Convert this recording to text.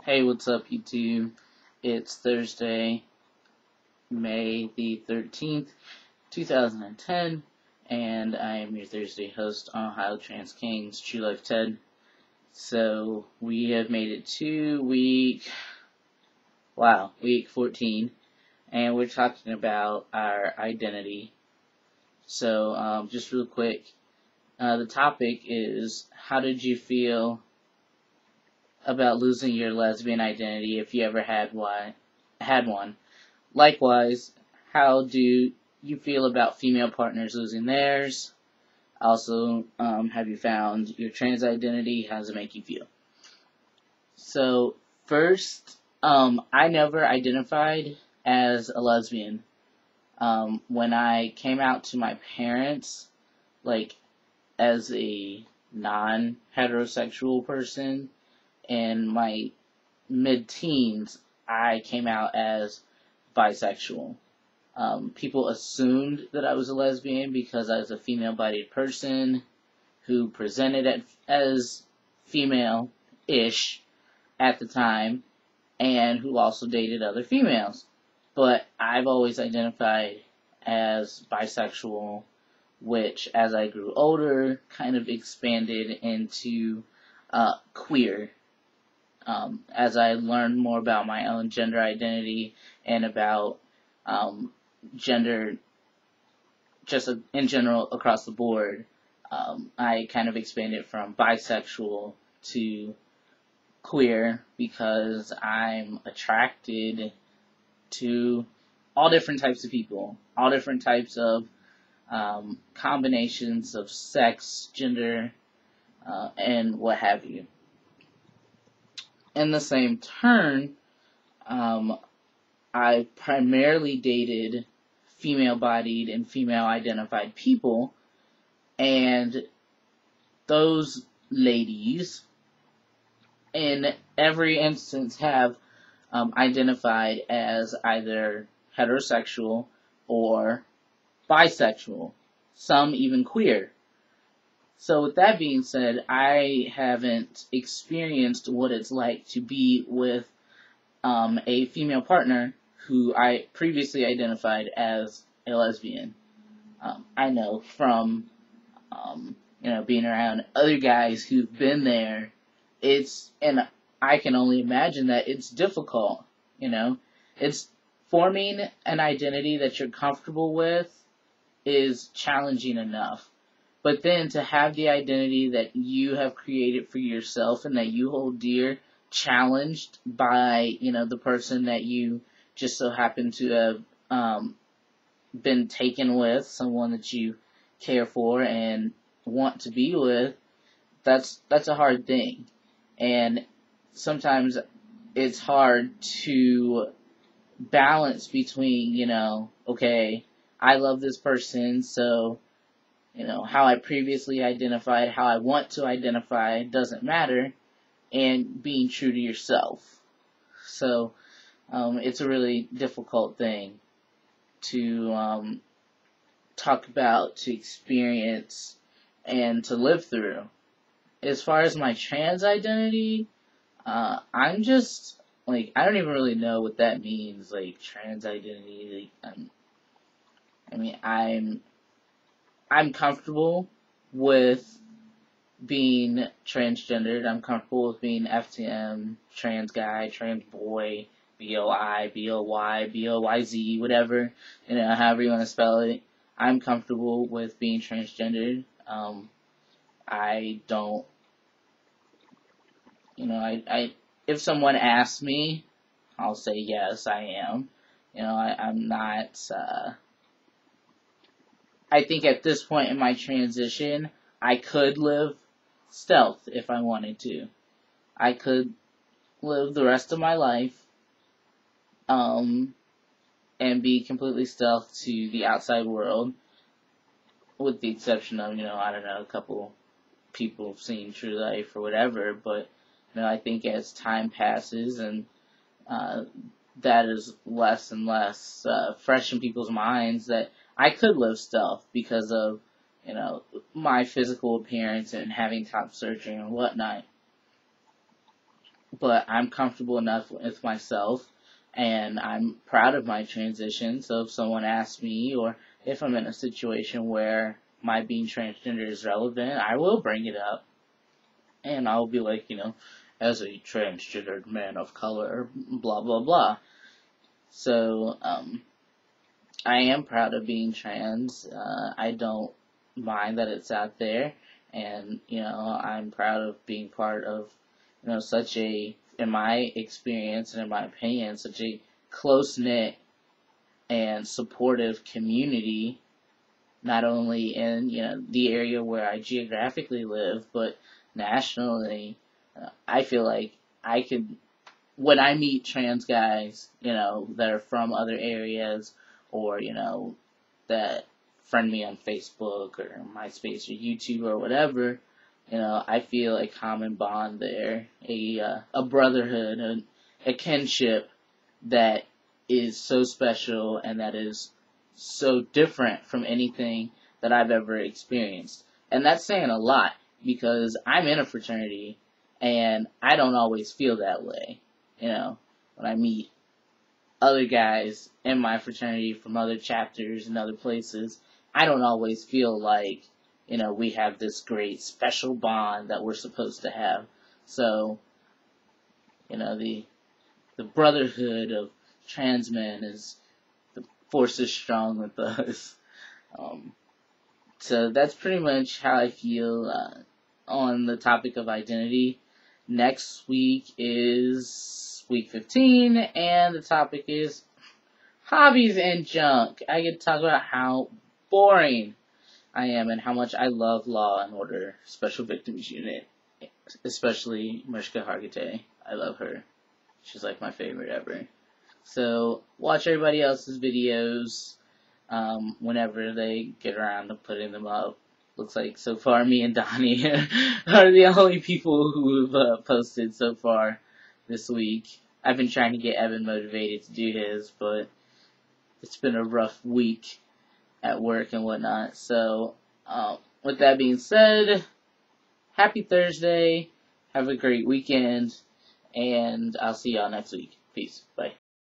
Hey, what's up, YouTube? It's Thursday, May the 13th, 2010, and I am your Thursday host on Ohio Trans Kings, True Life Ted. So, we have made it to week 14, and we're talking about our identity. So, just real quick, the topic is, how did you feel about losing your lesbian identity if you ever had one? Likewise, how do you feel about female partners losing theirs? Also, have you found your trans identity? How does it make you feel? So, first, I never identified as a lesbian. When I came out to my parents, like, as a non-heterosexual person, in my mid-teens, I came out as bisexual. People assumed that I was a lesbian because I was a female-bodied person who presented as female-ish at the time, and who also dated other females. But I've always identified as bisexual, which, as I grew older, kind of expanded into queer. As I learned more about my own gender identity and about gender just in general across the board, I kind of expanded from bisexual to queer because I'm attracted to all different types of people, all different types of combinations of sex, gender, and what have you. In the same turn, I primarily dated female-bodied and female-identified people, and those ladies, in every instance, have identified as either heterosexual or bisexual, some even queer. So with that being said, I haven't experienced what it's like to be with a female partner who I previously identified as a lesbian. I know from being around other guys who've been there, and I can only imagine that it's difficult. It's forming an identity that you're comfortable with is challenging enough. But then to have the identity that you have created for yourself and that you hold dear challenged by, the person that you just so happen to have been taken with, someone that you care for and want to be with, that's a hard thing. And sometimes it's hard to balance between, okay, I love this person, so how I previously identified, how I want to identify doesn't matter, and being true to yourself. So, it's a really difficult thing to talk about, to experience, and to live through. As far as my trans identity, I'm just, I don't even really know what that means, trans identity. I'm comfortable with being transgendered. I'm comfortable with being FTM, trans guy, trans boy, BOI, BOY, BOYZ, whatever, however you want to spell it. I'm comfortable with being transgendered. I don't, if someone asks me, I'll say yes, I am. I'm not, I think at this point in my transition, I could live stealth if I wanted to. I could live the rest of my life, and be completely stealth to the outside world, with the exception of, a couple people seeing true life or whatever, but, I think as time passes and, that is less and less, fresh in people's minds that I could live stealth because of, my physical appearance and having top surgery and whatnot. but I'm comfortable enough with myself, and I'm proud of my transition. So if someone asks me, or if I'm in a situation where my being transgender is relevant, I will bring it up, and I'll be like, as a transgendered man of color, blah blah blah. So I am proud of being trans. I don't mind that it's out there, and I'm proud of being part of such a, in my experience and in my opinion, such a close knit and supportive community. Not only in the area where I geographically live, but nationally. I feel like I could, when I meet trans guys, that are from other areas, or, that friend me on Facebook or MySpace or YouTube or whatever, I feel a common bond there, a brotherhood, a kinship that is so special and that is so different from anything that I've ever experienced. And that's saying a lot, because I'm in a fraternity and I don't always feel that way. When I meet other guys in my fraternity from other chapters and other places, I don't always feel like, we have this great special bond that we're supposed to have. So, the brotherhood of trans men is, the force is strong with us. So that's pretty much how I feel on the topic of identity. Next week is week 15, and the topic is hobbies and junk. I get to talk about how boring I am and how much I love Law and Order Special Victims Unit, especially Mariska Hargitay. I love her. She's like my favorite ever. So watch everybody else's videos whenever they get around to putting them up. Looks like so far me and Donnie are the only people who have posted so far this week. I've been trying to get Evan motivated to do his, but it's been a rough week at work and whatnot. So, with that being said, happy Thursday, have a great weekend, and I'll see y'all next week. Peace. Bye.